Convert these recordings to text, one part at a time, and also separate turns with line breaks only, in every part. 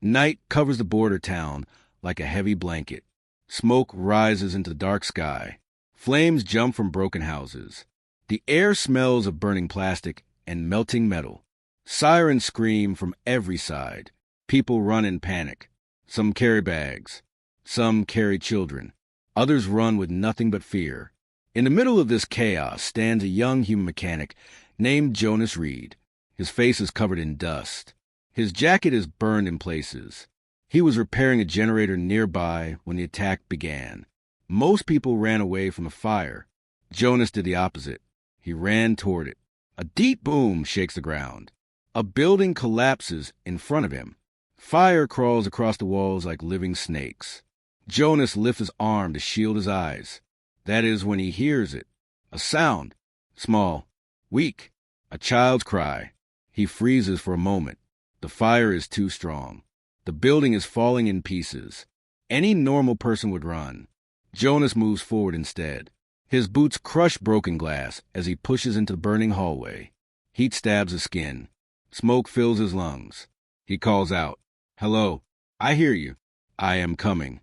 Night covers the border town like a heavy blanket. Smoke rises into the dark sky. Flames jump from broken houses. The air smells of burning plastic and melting metal. Sirens scream from every side. People run in panic. Some carry bags. Some carry children. Others run with nothing but fear. In the middle of this chaos stands a young human mechanic named Jonas Reed. His face is covered in dust. His jacket is burned in places. He was repairing a generator nearby when the attack began. Most people ran away from the fire. Jonas did the opposite. He ran toward it. A deep boom shakes the ground. A building collapses in front of him. Fire crawls across the walls like living snakes. Jonas lifts his arm to shield his eyes. That is when he hears it. A sound. Small. Weak. A child's cry. He freezes for a moment. The fire is too strong. The building is falling in pieces. Any normal person would run. Jonas moves forward instead. His boots crush broken glass as he pushes into the burning hallway. Heat stabs his skin. Smoke fills his lungs. He calls out, "Hello, I hear you. I am coming."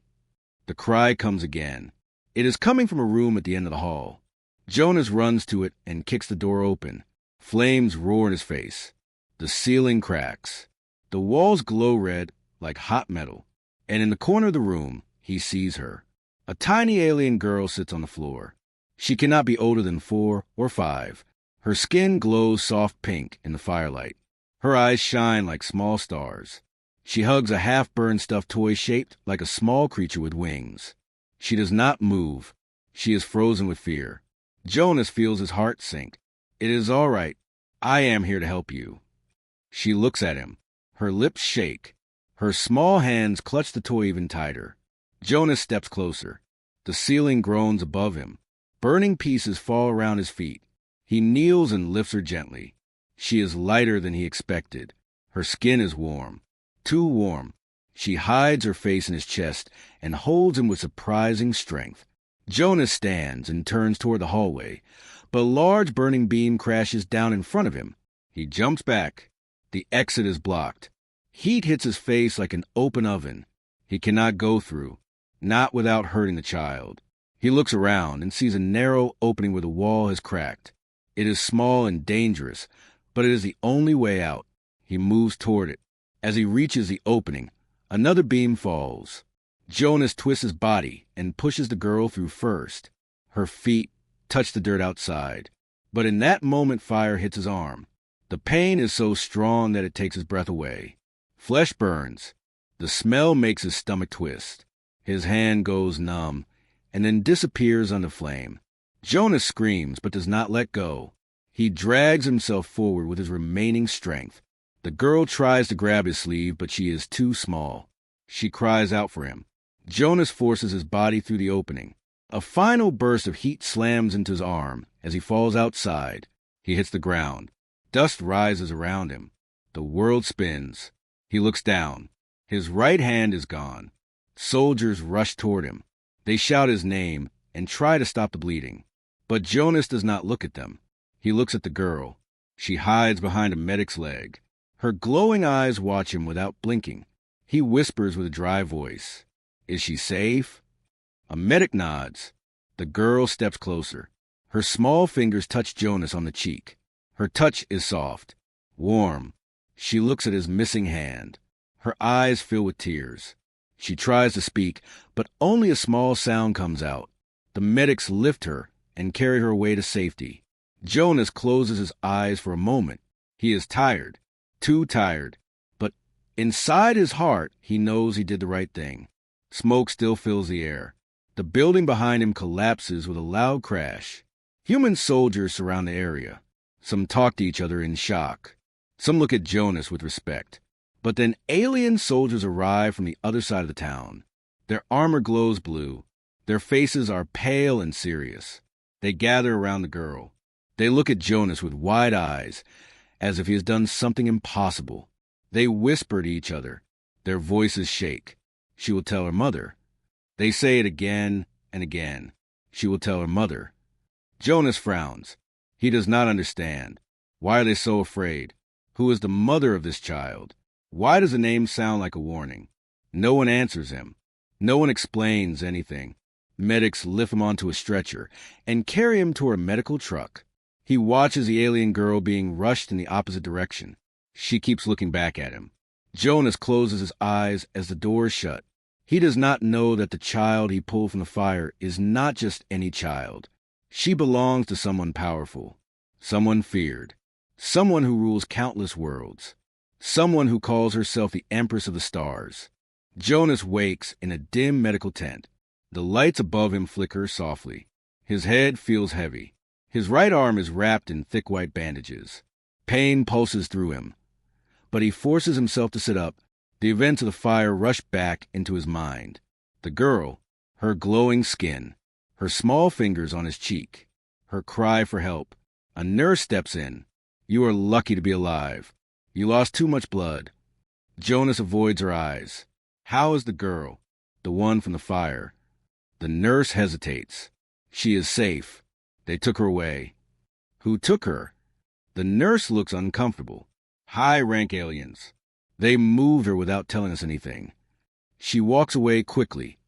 The cry comes again. It is coming from a room at the end of the hall. Jonas runs to it and kicks the door open. Flames roar in his face. The ceiling cracks. The walls glow red like hot metal. And in the corner of the room, he sees her. A tiny alien girl sits on the floor. She cannot be older than 4 or 5. Her skin glows soft pink in the firelight. Her eyes shine like small stars. She hugs a half-burned stuffed toy shaped like a small creature with wings. She does not move. She is frozen with fear. Jonas feels his heart sink. "It is all right. I am here to help you." She looks at him. Her lips shake. Her small hands clutch the toy even tighter. Jonas steps closer. The ceiling groans above him. Burning pieces fall around his feet. He kneels and lifts her gently. She is lighter than he expected. Her skin is warm. Too warm. She hides her face in his chest and holds him with surprising strength. Jonas stands and turns toward the hallway, but a large burning beam crashes down in front of him. He jumps back. The exit is blocked. Heat hits his face like an open oven. He cannot go through, not without hurting the child. He looks around and sees a narrow opening where the wall has cracked. It is small and dangerous, but it is the only way out. He moves toward it. As he reaches the opening, another beam falls. Jonas twists his body and pushes the girl through first. Her feet touch the dirt outside. But in that moment, fire hits his arm. The pain is so strong that it takes his breath away. Flesh burns. The smell makes his stomach twist. His hand goes numb and then disappears under flame. Jonas screams but does not let go. He drags himself forward with his remaining strength. The girl tries to grab his sleeve, but she is too small. She cries out for him. Jonas forces his body through the opening. A final burst of heat slams into his arm as he falls outside. He hits the ground. Dust rises around him. The world spins. He looks down. His right hand is gone. Soldiers rush toward him. They shout his name and try to stop the bleeding. But Jonas does not look at them. He looks at the girl. She hides behind a medic's leg. Her glowing eyes watch him without blinking. He whispers with a dry voice, "Is she safe?" A medic nods. The girl steps closer. Her small fingers touch Jonas on the cheek. Her touch is soft, warm. She looks at his missing hand. Her eyes fill with tears. She tries to speak, but only a small sound comes out. The medics lift her and carry her away to safety. Jonas closes his eyes for a moment. He is tired, too tired, but inside his heart, he knows he did the right thing. Smoke still fills the air. The building behind him collapses with a loud crash. Human soldiers surround the area. Some talk to each other in shock. Some look at Jonas with respect. But then alien soldiers arrive from the other side of the town. Their armor glows blue. Their faces are pale and serious. They gather around the girl. They look at Jonas with wide eyes, as if he has done something impossible. They whisper to each other. Their voices shake. She will tell her mother. They say it again and again. She will tell her mother. Jonas frowns. He does not understand. Why are they so afraid? Who is the mother of this child? Why does the name sound like a warning? No one answers him. No one explains anything. Medics lift him onto a stretcher and carry him toward a medical truck. He watches the alien girl being rushed in the opposite direction. She keeps looking back at him. Jonas closes his eyes as the doors shut. He does not know that the child he pulled from the fire is not just any child. She belongs to someone powerful, someone feared, someone who rules countless worlds, someone who calls herself the Empress of the Stars. Jonas wakes in a dim medical tent. The lights above him flicker softly. His head feels heavy. His right arm is wrapped in thick white bandages. Pain pulses through him. But he forces himself to sit up. The events of the fire rush back into his mind. The girl, her glowing skin, her small fingers on his cheek, her cry for help. A nurse steps in. You are lucky to be alive. You lost too much blood. Jonas avoids her eyes. How is the girl, the one from the fire? The nurse hesitates. She is safe. They took her away. Who took her? The nurse looks uncomfortable. High-rank aliens. They moved her without telling us anything. She walks away quickly,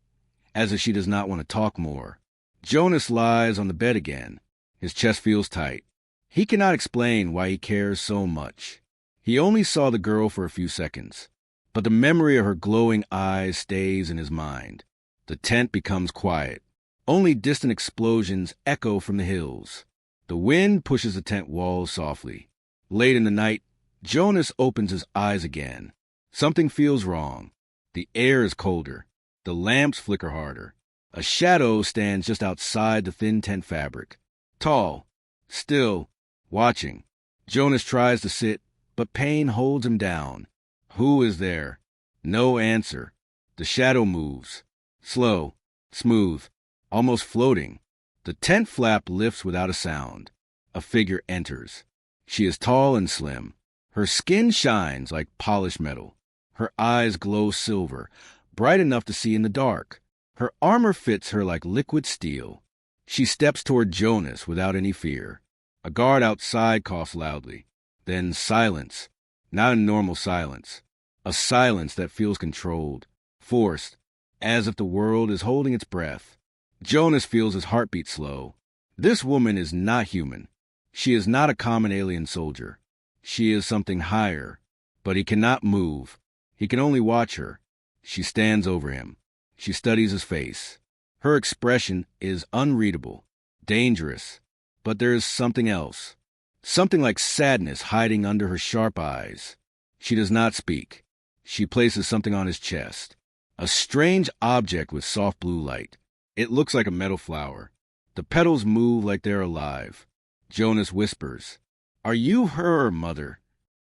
as if she does not want to talk more. Jonas lies on the bed again. His chest feels tight. He cannot explain why he cares so much. He only saw the girl for a few seconds, but the memory of her glowing eyes stays in his mind. The tent becomes quiet. Only distant explosions echo from the hills. The wind pushes the tent walls softly. Late in the night, Jonas opens his eyes again. Something feels wrong. The air is colder. The lamps flicker harder. A shadow stands just outside the thin tent fabric. Tall, still, watching. Jonas tries to sit, but pain holds him down. Who is there? No answer. The shadow moves. Slow, smooth, almost floating. The tent flap lifts without a sound. A figure enters. She is tall and slim. Her skin shines like polished metal. Her eyes glow silver, bright enough to see in the dark. Her armor fits her like liquid steel. She steps toward Jonas without any fear. A guard outside coughs loudly. Then silence. Not a normal silence. A silence that feels controlled, forced, as if the world is holding its breath. Jonas feels his heartbeat slow. This woman is not human. She is not a common alien soldier. She is something higher, but he cannot move. He can only watch her. She stands over him. She studies his face. Her expression is unreadable, dangerous, but there is something else. Something like sadness hiding under her sharp eyes. She does not speak. She places something on his chest. A strange object with soft blue light. It looks like a metal flower. The petals move like they're alive. Jonas whispers, "Are you her, Mother?"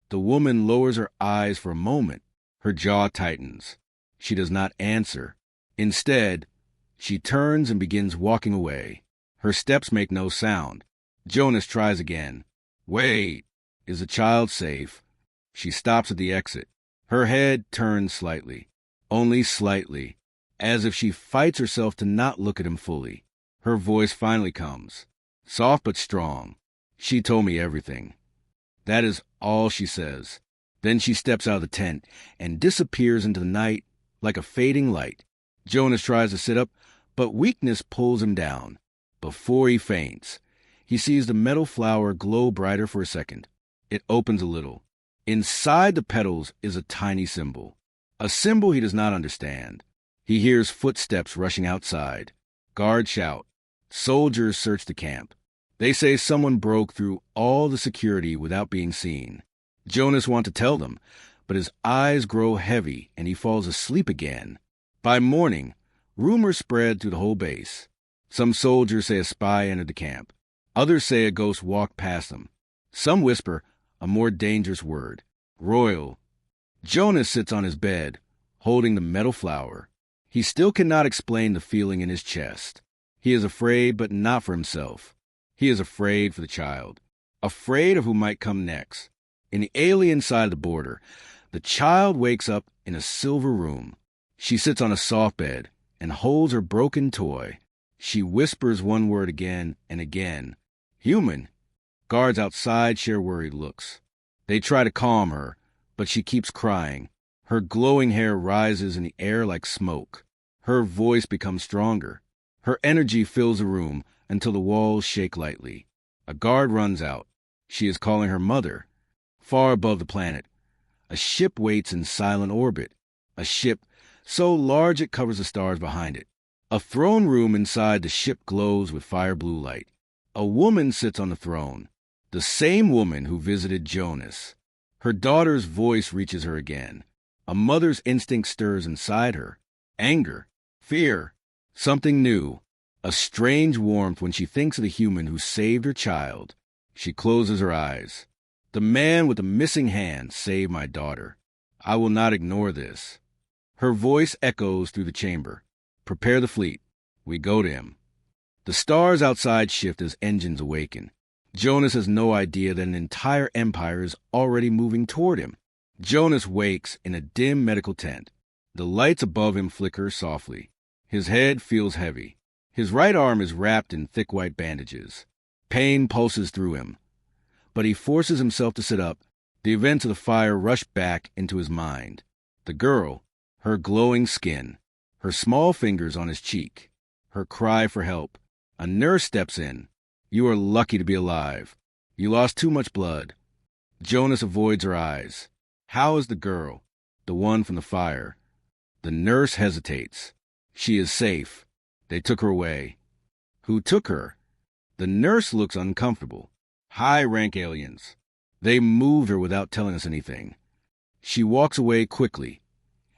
The woman lowers her eyes for a moment. Her jaw tightens. She does not answer. Instead, she turns and begins walking away. Her steps make no sound. Jonas tries again. Wait, is the child safe? She stops at the exit. Her head turns slightly, only slightly, as if she fights herself to not look at him fully. Her voice finally comes, soft but strong. She told me everything. That is all she says. Then she steps out of the tent and disappears into the night like a fading light. Jonas tries to sit up, but weakness pulls him down. Before he faints, he sees the metal flower glow brighter for a second. It opens a little. Inside the petals is a tiny symbol. A symbol he does not understand. He hears footsteps rushing outside. Guards shout. Soldiers search the camp. They say someone broke through all the security without being seen. Jonas wants to tell them, but his eyes grow heavy and he falls asleep again. By morning, rumors spread through the whole base. Some soldiers say a spy entered the camp. Others say a ghost walked past them. Some whisper a more dangerous word, royal. Jonas sits on his bed, holding the metal flower. He still cannot explain the feeling in his chest. He is afraid, but not for himself. He is afraid for the child, afraid of who might come next. In the alien side of the border, the child wakes up in a silver room. She sits on a soft bed and holds her broken toy. She whispers one word again and again. Human. Guards outside share worried looks. They try to calm her, but she keeps crying. Her glowing hair rises in the air like smoke. Her voice becomes stronger. Her energy fills the room until the walls shake lightly. A guard runs out. She is calling her mother. Far above the planet, a ship waits in silent orbit. A ship so large it covers the stars behind it. A throne room inside the ship glows with fire blue light. A woman sits on the throne, the same woman who visited Jonas. Her daughter's voice reaches her again. A mother's instinct stirs inside her. Anger, fear, something new. A strange warmth when she thinks of the human who saved her child. She closes her eyes. The man with the missing hand saved my daughter. I will not ignore this. Her voice echoes through the chamber. Prepare the fleet. We go to him. The stars outside shift as engines awaken. Jonas has no idea that an entire empire is already moving toward him. Jonas wakes in a dim medical tent. The lights above him flicker softly. His head feels heavy. His right arm is wrapped in thick white bandages. Pain pulses through him. But he forces himself to sit up. The events of the fire rush back into his mind. The girl, her glowing skin, her small fingers on his cheek, her cry for help. A nurse steps in. You are lucky to be alive. You lost too much blood. Jonas avoids her eyes. How is the girl? The one from the fire. The nurse hesitates. She is safe. They took her away. Who took her? The nurse looks uncomfortable. High-rank aliens. They moved her without telling us anything. She walks away quickly,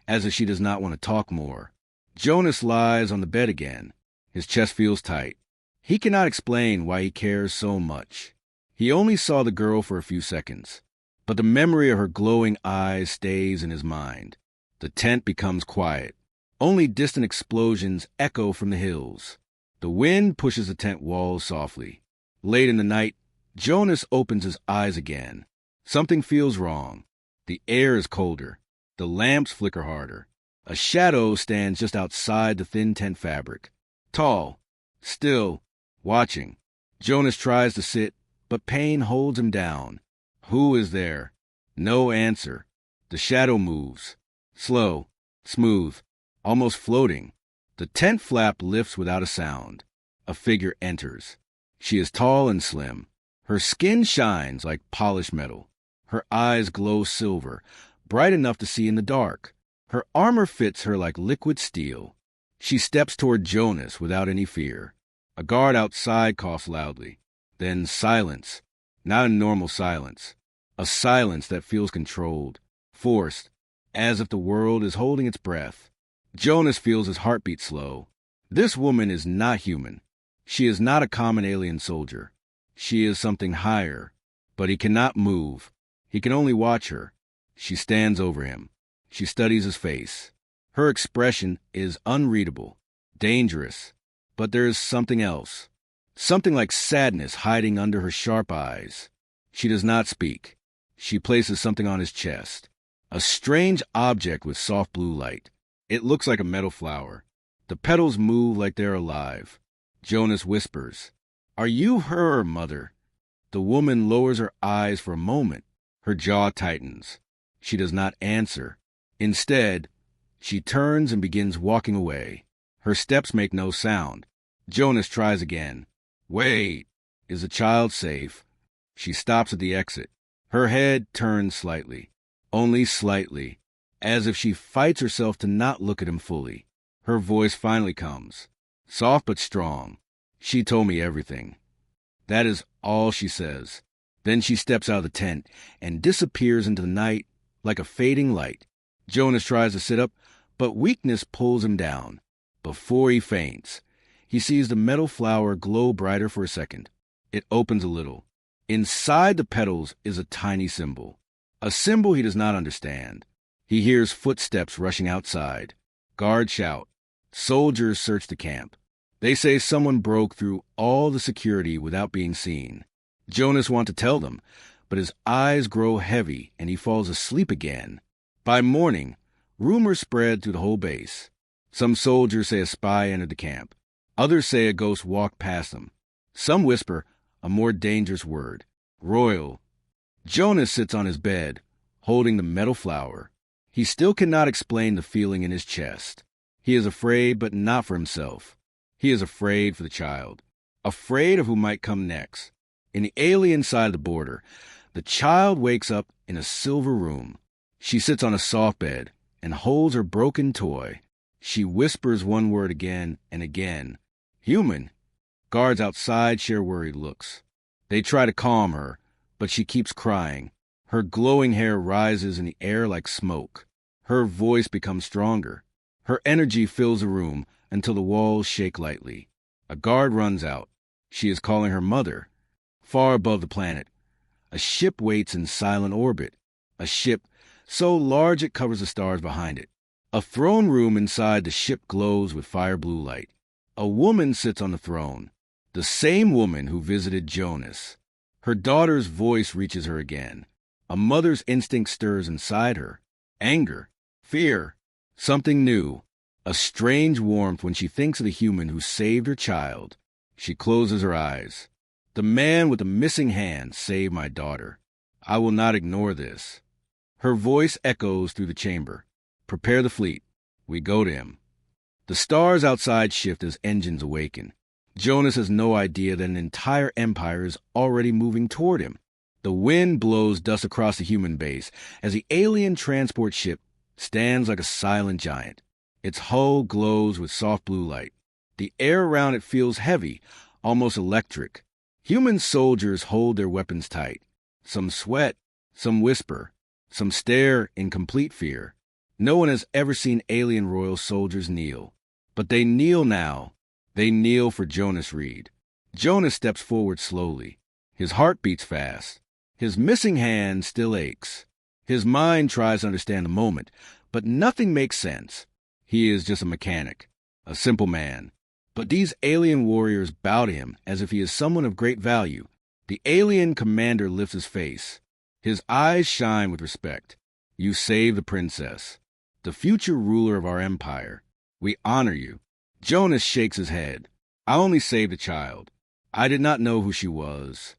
as if she does not want to talk more. Jonas lies on the bed again. His chest feels tight. He cannot explain why he cares so much. He only saw the girl for a few seconds, but the memory of her glowing eyes stays in his mind. The tent becomes quiet. Only distant explosions echo from the hills. The wind pushes the tent walls softly. Late in the night, Jonas opens his eyes again. Something feels wrong. The air is colder. The lamps flicker harder. A shadow stands just outside the thin tent fabric. Tall, still, watching. Jonas tries to sit, but pain holds him down. Who is there? No answer. The shadow moves. Slow, smooth, almost floating. The tent flap lifts without a sound. A figure enters. She is tall and slim. Her skin shines like polished metal. Her eyes glow silver, bright enough to see in the dark. Her armor fits her like liquid steel. She steps toward Jonas without any fear. A guard outside coughs loudly. Then silence. Not a normal silence. A silence that feels controlled, forced, as if the world is holding its breath. Jonas feels his heartbeat slow. This woman is not human. She is not a common alien soldier. She is something higher. But he cannot move. He can only watch her. She stands over him. She studies his face. Her expression is unreadable, dangerous. But there is something else. Something like sadness hiding under her sharp eyes. She does not speak. She places something on his chest. A strange object with soft blue light. It looks like a metal flower. The petals move like they're alive. Jonas whispers, "Are you her, mother?" The woman lowers her eyes for a moment. Her jaw tightens. She does not answer. Instead, she turns and begins walking away. Her steps make no sound. Jonas tries again. Wait, is the child safe? She stops at the exit. Her head turns slightly. Only slightly. As if she fights herself to not look at him fully. Her voice finally comes. Soft but strong. She told me everything. That is all she says. Then she steps out of the tent and disappears into the night like a fading light. Jonas tries to sit up, but weakness pulls him down. Before he faints, he sees the metal flower glow brighter for a second. It opens a little. Inside the petals is a tiny symbol. A symbol he does not understand. He hears footsteps rushing outside. Guards shout. Soldiers search the camp. They say someone broke through all the security without being seen. Jonas wants to tell them, but his eyes grow heavy and he falls asleep again. By morning, rumors spread through the whole base. Some soldiers say a spy entered the camp. Others say a ghost walked past them. Some whisper a more dangerous word, royal. Jonas sits on his bed, holding the metal flower. He still cannot explain the feeling in his chest. He is afraid, but not for himself. He is afraid for the child, afraid of who might come next. In the alien side of the border, the child wakes up in a silver room. She sits on a soft bed and holds her broken toy. She whispers one word again and again. Human. Guards outside share worried looks. They try to calm her, but she keeps crying. Her glowing hair rises in the air like smoke. Her voice becomes stronger. Her energy fills the room until the walls shake lightly. A guard runs out. She is calling her mother. Far above the planet, a ship waits in silent orbit. A ship so large it covers the stars behind it. A throne room inside the ship glows with fire blue light. A woman sits on the throne, the same woman who visited Jonas. Her daughter's voice reaches her again. A mother's instinct stirs inside her. Anger, fear, something new. A strange warmth when she thinks of the human who saved her child. She closes her eyes. The man with the missing hand saved my daughter. I will not ignore this. Her voice echoes through the chamber. Prepare the fleet. We go to him. The stars outside shift as engines awaken. Jonas has no idea that an entire empire is already moving toward him. The wind blows dust across the human base as the alien transport ship stands like a silent giant. Its hull glows with soft blue light. The air around it feels heavy, almost electric. Human soldiers hold their weapons tight. Some sweat, some whisper, some stare in complete fear. No one has ever seen alien royal soldiers kneel. But they kneel now. They kneel for Jonas Reed. Jonas steps forward slowly. His heart beats fast. His missing hand still aches. His mind tries to understand the moment, but nothing makes sense. He is just a mechanic, a simple man. But these alien warriors bow to him as if he is someone of great value. The alien commander lifts his face. His eyes shine with respect. You saved the princess, the future ruler of our empire. We honor you. Jonas shakes his head. I only saved a child. I did not know who she was.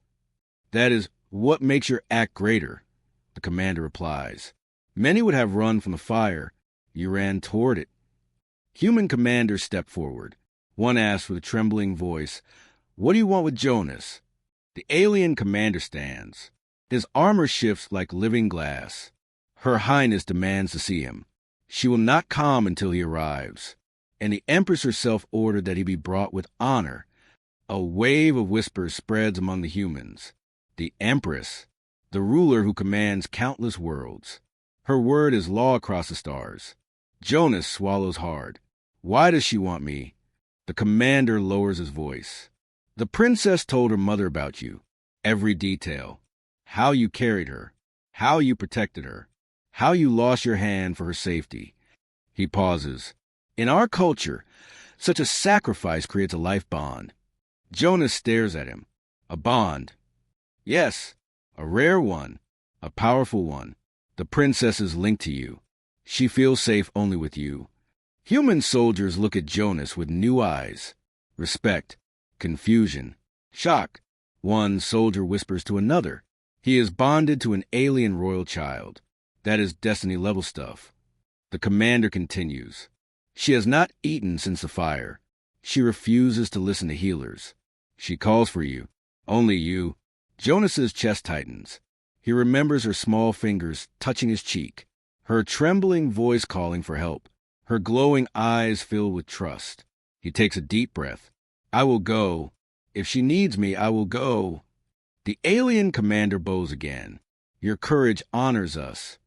That is what makes your act greater, the commander replies. Many would have run from the fire. You ran toward it. Human commanders step forward. One asks with a trembling voice, What do you want with Jonas? The alien commander stands. His armor shifts like living glass. Her Highness demands to see him. She will not come until he arrives. And the Empress herself ordered that he be brought with honor. A wave of whispers spreads among the humans. The Empress, the ruler who commands countless worlds. Her word is law across the stars. Jonas swallows hard. Why does she want me? The commander lowers his voice. The princess told her mother about you. Every detail. How you carried her. How you protected her. How you lost your hand for her safety. He pauses. In our culture, such a sacrifice creates a life bond. Jonas stares at him. A bond. Yes, a rare one. A powerful one. The princess is linked to you. She feels safe only with you. Human soldiers look at Jonas with new eyes. Respect, confusion, shock. One soldier whispers to another. He is bonded to an alien royal child. That is destiny-level stuff. The commander continues. She has not eaten since the fire. She refuses to listen to healers. She calls for you. Only you. Jonas's chest tightens. He remembers her small fingers touching his cheek. Her trembling voice calling for help. Her glowing eyes filled with trust. He takes a deep breath. I will go. If she needs me, I will go. The alien commander bows again. Your courage honors us.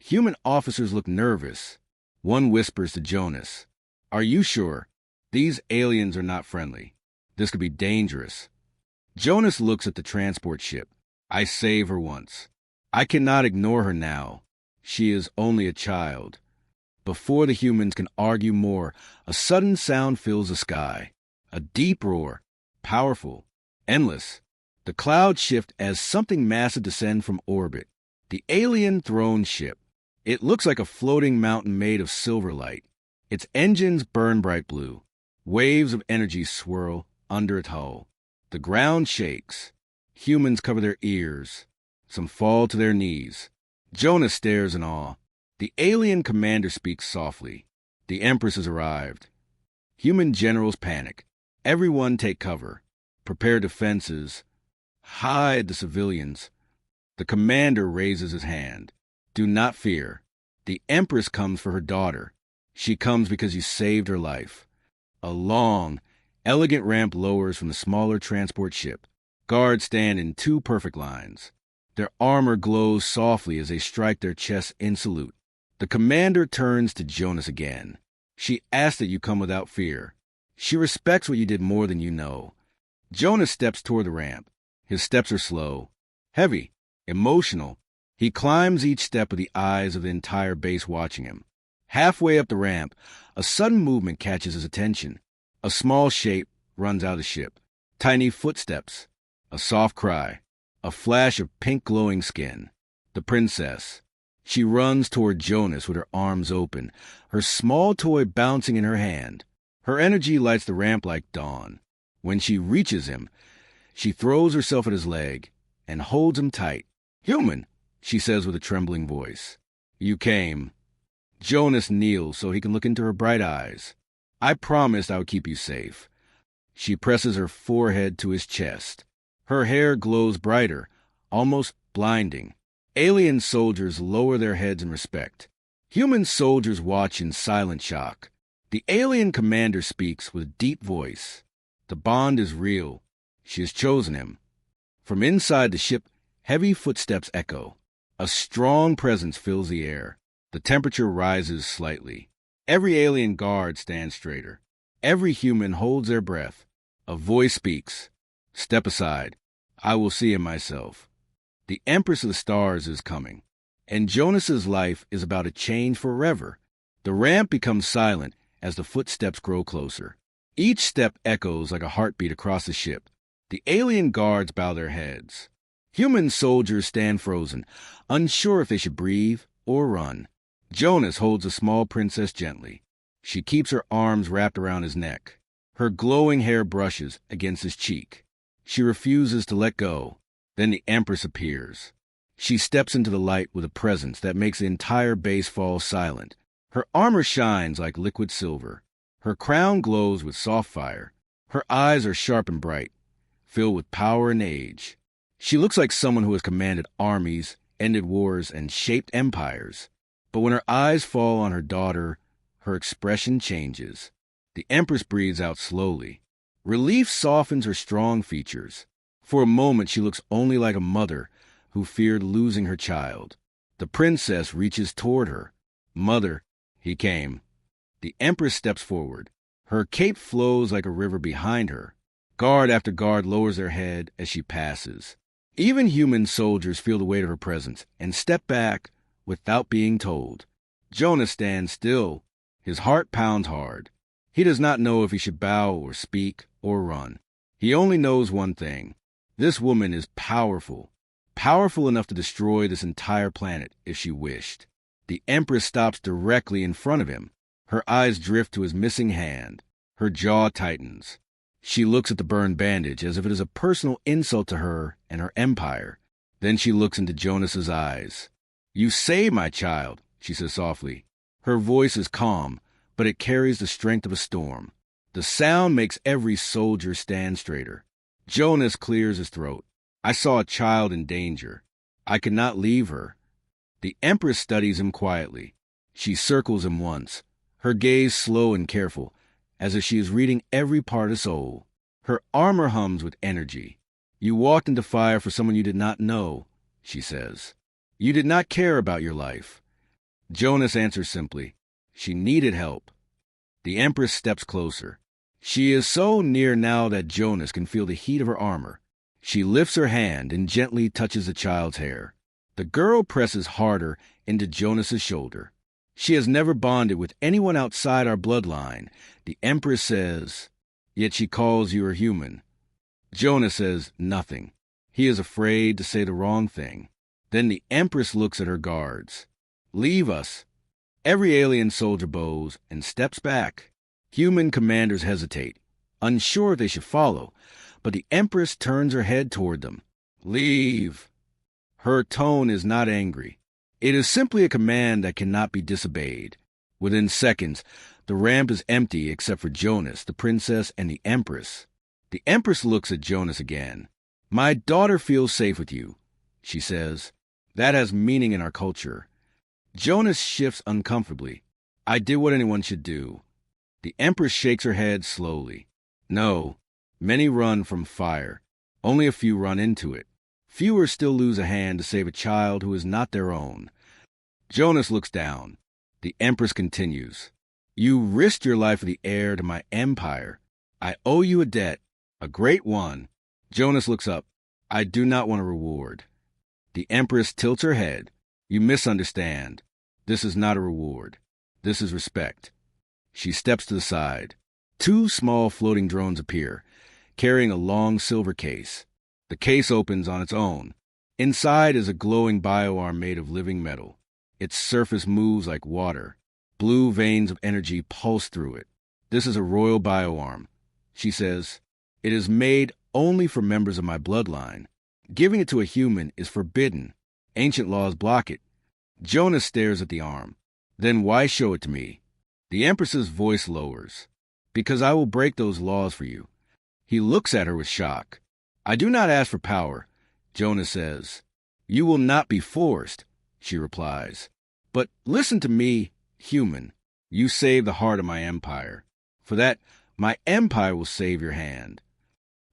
Human officers look nervous. One whispers to Jonas. Are you sure? These aliens are not friendly. This could be dangerous. Jonas looks at the transport ship. I saved her once. I cannot ignore her now. She is only a child. Before the humans can argue more, a sudden sound fills the sky. A deep roar. Powerful. Endless. The clouds shift as something massive descends from orbit. The alien throne ship. It looks like a floating mountain made of silver light. Its engines burn bright blue. Waves of energy swirl under its hull. The ground shakes. Humans cover their ears. Some fall to their knees. Jonas stares in awe. The alien commander speaks softly. The empress has arrived. Human generals panic. Everyone take cover. Prepare defenses. Hide the civilians. The commander raises his hand. Do not fear. The empress comes for her daughter. She comes because you saved her life. A long, elegant ramp lowers from the smaller transport ship. Guards stand in two perfect lines. Their armor glows softly as they strike their chests in salute. The commander turns to Jonas again. She asks that you come without fear. She respects what you did more than you know. Jonas steps toward the ramp. His steps are slow, heavy, emotional. He climbs each step with the eyes of the entire base watching him. Halfway up the ramp, a sudden movement catches his attention. A small shape runs out of the ship. Tiny footsteps. A soft cry. A flash of pink glowing skin. The princess. She runs toward Jonas with her arms open, her small toy bouncing in her hand. Her energy lights the ramp like dawn. When she reaches him, she throws herself at his leg and holds him tight. "Human," she says with a trembling voice. "You came." Jonas kneels so he can look into her bright eyes. "I promised I would keep you safe." She presses her forehead to his chest. Her hair glows brighter, almost blinding. Alien soldiers lower their heads in respect. Human soldiers watch in silent shock. The alien commander speaks with a deep voice. The bond is real. She has chosen him. From inside the ship, heavy footsteps echo. A strong presence fills the air. The temperature rises slightly. Every alien guard stands straighter. Every human holds their breath. A voice speaks. "Step aside. I will see him myself." The Empress of the Stars is coming, and Jonas's life is about to change forever. The ramp becomes silent as the footsteps grow closer. Each step echoes like a heartbeat across the ship. The alien guards bow their heads. Human soldiers stand frozen, unsure if they should breathe or run. Jonas holds the small princess gently. She keeps her arms wrapped around his neck. Her glowing hair brushes against his cheek. She refuses to let go. Then the Empress appears. She steps into the light with a presence that makes the entire base fall silent. Her armor shines like liquid silver. Her crown glows with soft fire. Her eyes are sharp and bright, filled with power and age. She looks like someone who has commanded armies, ended wars, and shaped empires. But when her eyes fall on her daughter, her expression changes. The Empress breathes out slowly. Relief softens her strong features. For a moment, she looks only like a mother who feared losing her child. The princess reaches toward her. "Mother," he came. The Empress steps forward. Her cape flows like a river behind her. Guard after guard lowers their head as she passes. Even human soldiers feel the weight of her presence and step back without being told. Jonas stands still. His heart pounds hard. He does not know if he should bow or speak or run. He only knows one thing. This woman is powerful. Powerful enough to destroy this entire planet if she wished. The Empress stops directly in front of him. Her eyes drift to his missing hand. Her jaw tightens. She looks at the burned bandage as if it is a personal insult to her and her empire. Then she looks into Jonas's eyes. "You saved my child," she says softly. Her voice is calm, but it carries the strength of a storm. The sound makes every soldier stand straighter. Jonas clears his throat. "I saw a child in danger. I could not leave her." The Empress studies him quietly. She circles him once, her gaze slow and careful, as if she is reading every part of his soul. Her armor hums with energy. "You walked into fire for someone you did not know," she says. "You did not care about your life." Jonas answers simply, "She needed help." The Empress steps closer. She is so near now that Jonas can feel the heat of her armor. She lifts her hand and gently touches the child's hair. The girl presses harder into Jonas's shoulder. "She has never bonded with anyone outside our bloodline," the Empress says, "yet she calls you a human." Jonas says nothing. He is afraid to say the wrong thing. Then the Empress looks at her guards. "Leave us." Every alien soldier bows and steps back. Human commanders hesitate, unsure if they should follow, but the Empress turns her head toward them. "Leave." Her tone is not angry. It is simply a command that cannot be disobeyed. Within seconds, the ramp is empty except for Jonas, the princess, and the empress. The empress looks at Jonas again. "My daughter feels safe with you," she says. "That has meaning in our culture." Jonas shifts uncomfortably. "I did what anyone should do." The empress shakes her head slowly. "No, many run from fire. Only a few run into it. Fewer still lose a hand to save a child who is not their own." Jonas looks down. The empress continues. "You risked your life for the heir to my empire. I owe you a debt, a great one." Jonas looks up. "I do not want a reward." The empress tilts her head. "You misunderstand. This is not a reward. This is respect." She steps to the side. Two small floating drones appear, carrying a long silver case. The case opens on its own. Inside is a glowing bioarm made of living metal. Its surface moves like water. Blue veins of energy pulse through it. "This is a royal bioarm," she says. "It is made only for members of my bloodline. Giving it to a human is forbidden. Ancient laws block it." Jonas stares at the arm. "Then why show it to me?" The empress's voice lowers. "Because I will break those laws for you." He looks at her with shock. "I do not ask for power," Jonas says. "You will not be forced," she replies. "But listen to me, human. You saved the heart of my empire. For that, my empire will save your hand."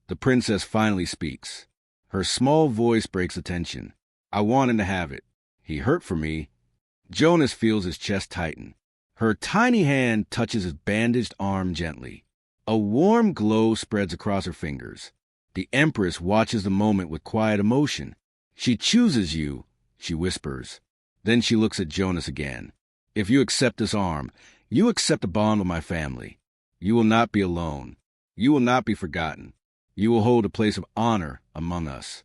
The princess finally speaks. Her small voice breaks the tension. "I want him to have it. He hurt for me." Jonas feels his chest tighten. Her tiny hand touches his bandaged arm gently. A warm glow spreads across her fingers. The empress watches the moment with quiet emotion. "She chooses you," she whispers. Then she looks at Jonas again. "If you accept this arm, you accept a bond with my family. You will not be alone. You will not be forgotten. You will hold a place of honor among us."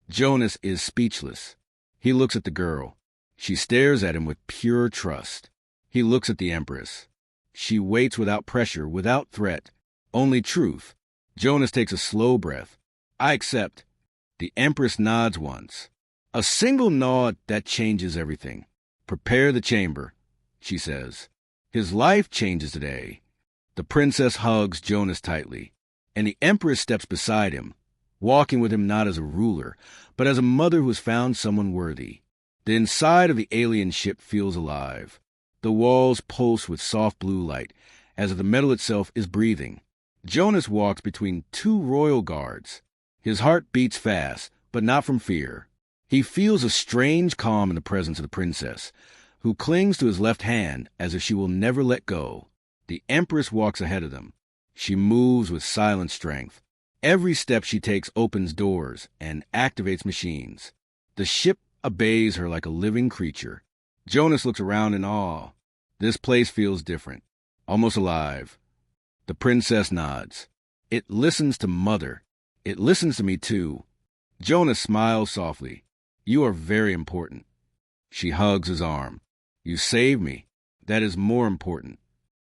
Jonas is speechless. He looks at the girl. She stares at him with pure trust. He looks at the empress. She waits without pressure, without threat, only truth. Jonas takes a slow breath. "I accept." The empress nods once. A single nod that changes everything. "Prepare the chamber," she says. "His life changes today." The princess hugs Jonas tightly, and the empress steps beside him, walking with him not as a ruler, but as a mother who has found someone worthy. The inside of the alien ship feels alive. The walls pulse with soft blue light, as if the metal itself is breathing. Jonas walks between two royal guards. His heart beats fast, but not from fear. He feels a strange calm in the presence of the princess, who clings to his left hand as if she will never let go. The empress walks ahead of them. She moves with silent strength. Every step she takes opens doors and activates machines. The ship obeys her like a living creature. Jonas looks around in awe. This place feels different, almost alive. The princess nods. "It listens to Mother. It listens to me too." Jonas smiles softly. "You are very important." She hugs his arm. "You saved me. That is more important."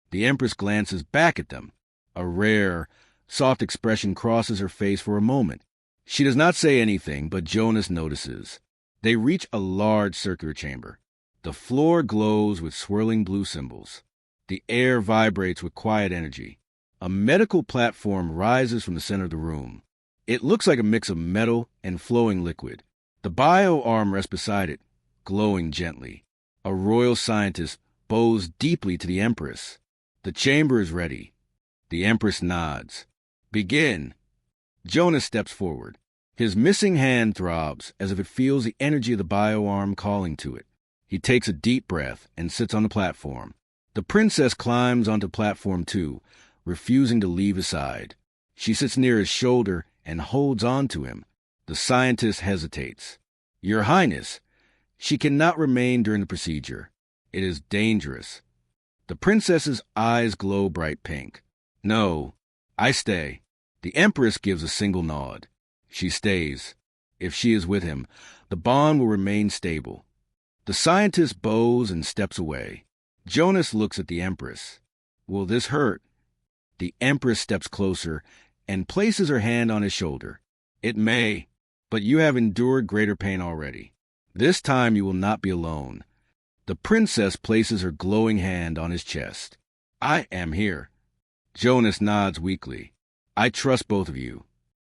The empress glances back at them. A rare, soft expression crosses her face for a moment. She does not say anything, but Jonas notices. They reach a large circular chamber. The floor glows with swirling blue symbols. The air vibrates with quiet energy. A medical platform rises from the center of the room. It looks like a mix of metal and flowing liquid. The bioarm rests beside it, glowing gently. A royal scientist bows deeply to the empress. The chamber is ready. The empress nods. "Begin." Jonas steps forward. His missing hand throbs as if it feels the energy of the bioarm calling to it. He takes a deep breath and sits on the platform. The princess climbs onto platform 2, refusing to leave his side. She sits near his shoulder and holds on to him. The scientist hesitates. "Your Highness." She cannot remain during the procedure. It is dangerous. The princess's eyes glow bright pink. "No, I stay." The empress gives a single nod. She stays. If she is with him, the bond will remain stable. The scientist bows and steps away. Jonas looks at the empress. "Will this hurt?" The empress steps closer and places her hand on his shoulder. "It may, but you have endured greater pain already." This time you will not be alone. The princess places her glowing hand on his chest. I am here. Jonas nods weakly. I trust both of you.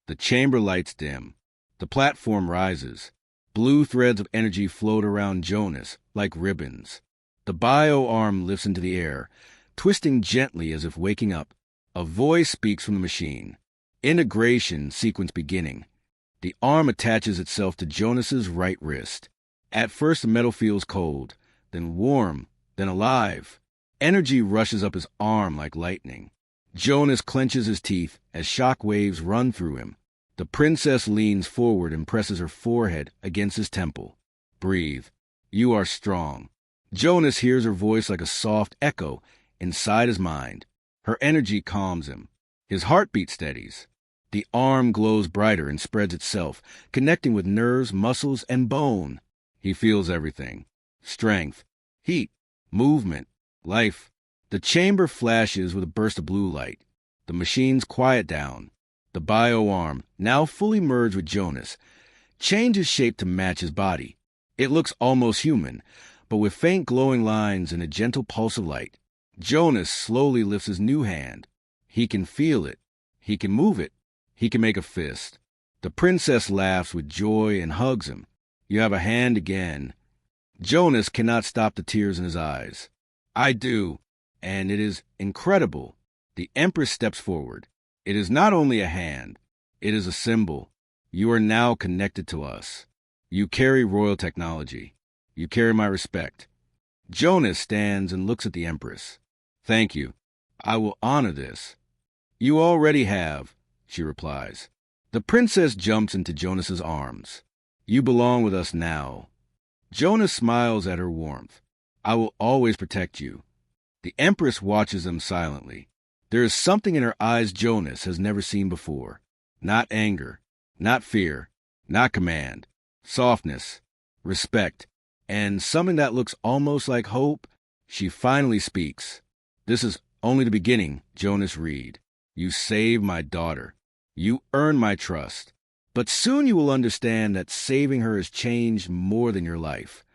The chamber lights dim. The platform rises. Blue threads of energy float around Jonas like ribbons. The bioarm lifts into the air, twisting gently as if waking up. A voice speaks from the machine. Integration sequence beginning. The arm attaches itself to Jonas's right wrist. At first the metal feels cold, then warm, then alive. Energy rushes up his arm like lightning. Jonas clenches his teeth as shock waves run through him. The princess leans forward and presses her forehead against his temple. Breathe. You are strong. Jonas hears her voice like a soft echo inside his mind. Her energy calms him. His heartbeat steadies. The arm glows brighter and spreads itself, connecting with nerves, muscles, and bone. He feels everything. Strength, heat, movement, life. The chamber flashes with a burst of blue light. The machines quiet down. The bioarm, now fully merged with Jonas, changes shape to match his body. It looks almost human, but with faint glowing lines and a gentle pulse of light. Jonas slowly lifts his new hand. He can feel it. He can move it. He can make a fist. The princess laughs with joy and hugs him. You have a hand again. Jonas cannot stop the tears in his eyes. I do, and it is incredible. The empress steps forward. It is not only a hand. It is a symbol. You are now connected to us. You carry royal technology. You carry my respect. Jonas stands and looks at the empress. Thank you. I will honor this. You already have, she replies. The princess jumps into Jonas's arms. You belong with us now. Jonas smiles at her warmth. I will always protect you. The empress watches them silently. There is something in her eyes Jonas has never seen before. Not anger, not fear, not command. Softness, respect, and something that looks almost like hope. She finally speaks. This is only the beginning, Jonas Reed. You saved my daughter. You earned my trust. But soon you will understand that saving her has changed more than your life.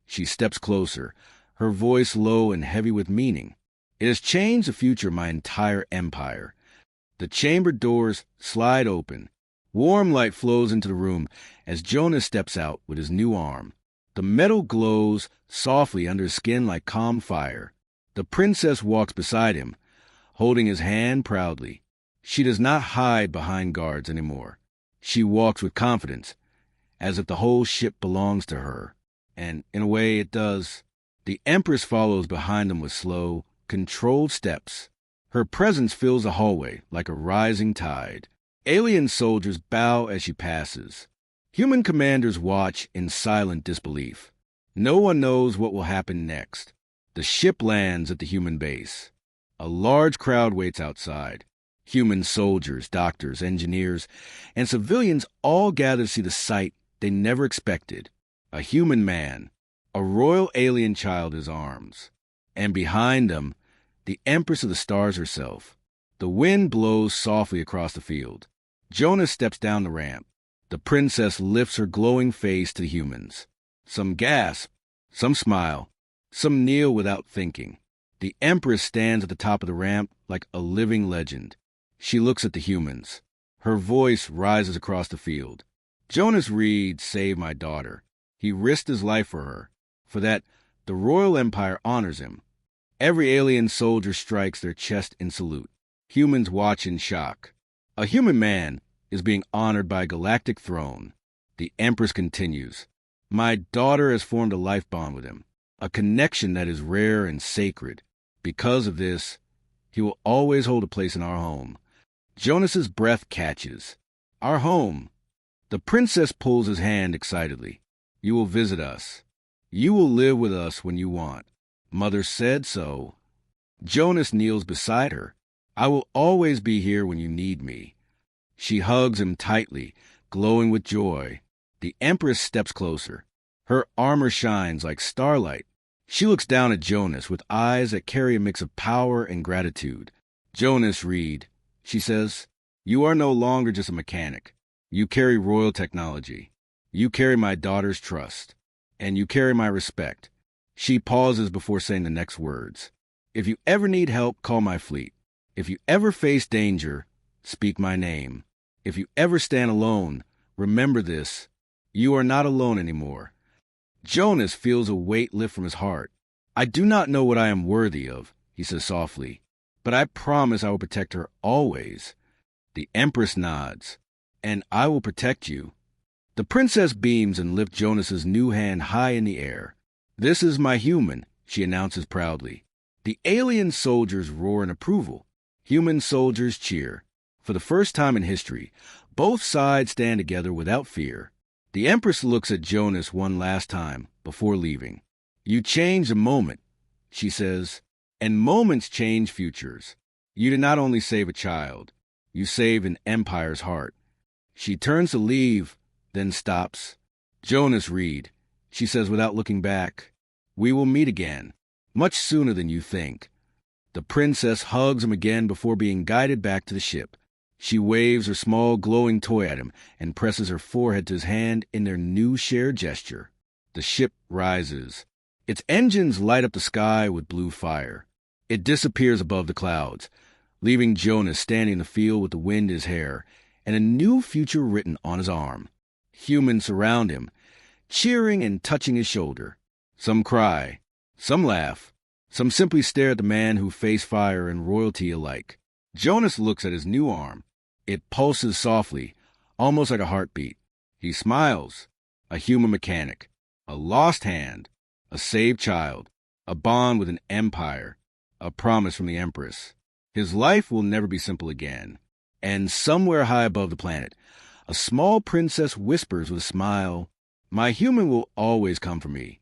She steps closer, her voice low and heavy with meaning. It has changed the future of my entire empire. The chamber doors slide open. Warm light flows into the room as Jonas steps out with his new arm. The metal glows softly under his skin like calm fire. The princess walks beside him, holding his hand proudly. She does not hide behind guards anymore. She walks with confidence, as if the whole ship belongs to her. And in a way it does. The empress follows behind them with slow, controlled steps. Her presence fills the hallway like a rising tide. Alien soldiers bow as she passes. Human commanders watch in silent disbelief. No one knows what will happen next. The ship lands at the human base. A large crowd waits outside. Human soldiers, doctors, engineers, and civilians all gather to see the sight they never expected. A human man, a royal alien child in his arms. And behind them, the Empress of the Stars herself. The wind blows softly across the field. Jonas steps down the ramp. The princess lifts her glowing face to the humans. Some gasp, some smile, some kneel without thinking. The Empress stands at the top of the ramp like a living legend. She looks at the humans. Her voice rises across the field. Jonas Reed saved my daughter. He risked his life for her. For that, the Royal Empire honors him. Every alien soldier strikes their chest in salute. Humans watch in shock. A human man is being honored by a galactic throne. The Empress continues. My daughter has formed a life bond with him, a connection that is rare and sacred. Because of this, he will always hold a place in our home. Jonas's breath catches. Our home. The princess pulls his hand excitedly. You will visit us. You will live with us when you want. Mother said so. Jonas kneels beside her. I will always be here when you need me. She hugs him tightly, glowing with joy. The Empress steps closer. Her armor shines like starlight. She looks down at Jonas with eyes that carry a mix of power and gratitude. Jonas Reed, she says, you are no longer just a mechanic. You carry royal technology. You carry my daughter's trust. and you carry my respect. She pauses before saying the next words. If you ever need help, call my fleet. If you ever face danger, speak my name. If you ever stand alone, remember this. You are not alone anymore. Jonas feels a weight lift from his heart. I do not know what I am worthy of, he says softly, but I promise I will protect her always. The empress nods, and I will protect you. The princess beams and lifts Jonas's new hand high in the air. This is my human, she announces proudly. The alien soldiers roar in approval. Human soldiers cheer. For the first time in history, both sides stand together without fear. The empress looks at Jonas one last time before leaving. You changed a moment, she says, and moments change futures. You did not only save a child, you saved an empire's heart. She turns to leave, then stops. Jonas, read, she says without looking back. We will meet again, much sooner than you think. The princess hugs him again before being guided back to the ship. She waves her small glowing toy at him and presses her forehead to his hand in their new shared gesture. The ship rises. Its engines light up the sky with blue fire. It disappears above the clouds, leaving Jonas standing in the field with the wind in his hair and a new future written on his arm. Humans surround him, cheering and touching his shoulder. Some cry, some laugh, some simply stare at the man who faced fire and royalty alike. Jonas looks at his new arm. It pulses softly, almost like a heartbeat. He smiles. A human mechanic, a lost hand, a saved child, a bond with an empire, a promise from the empress. His life will never be simple again. And somewhere high above the planet, a small princess whispers with a smile, "My human will always come for me.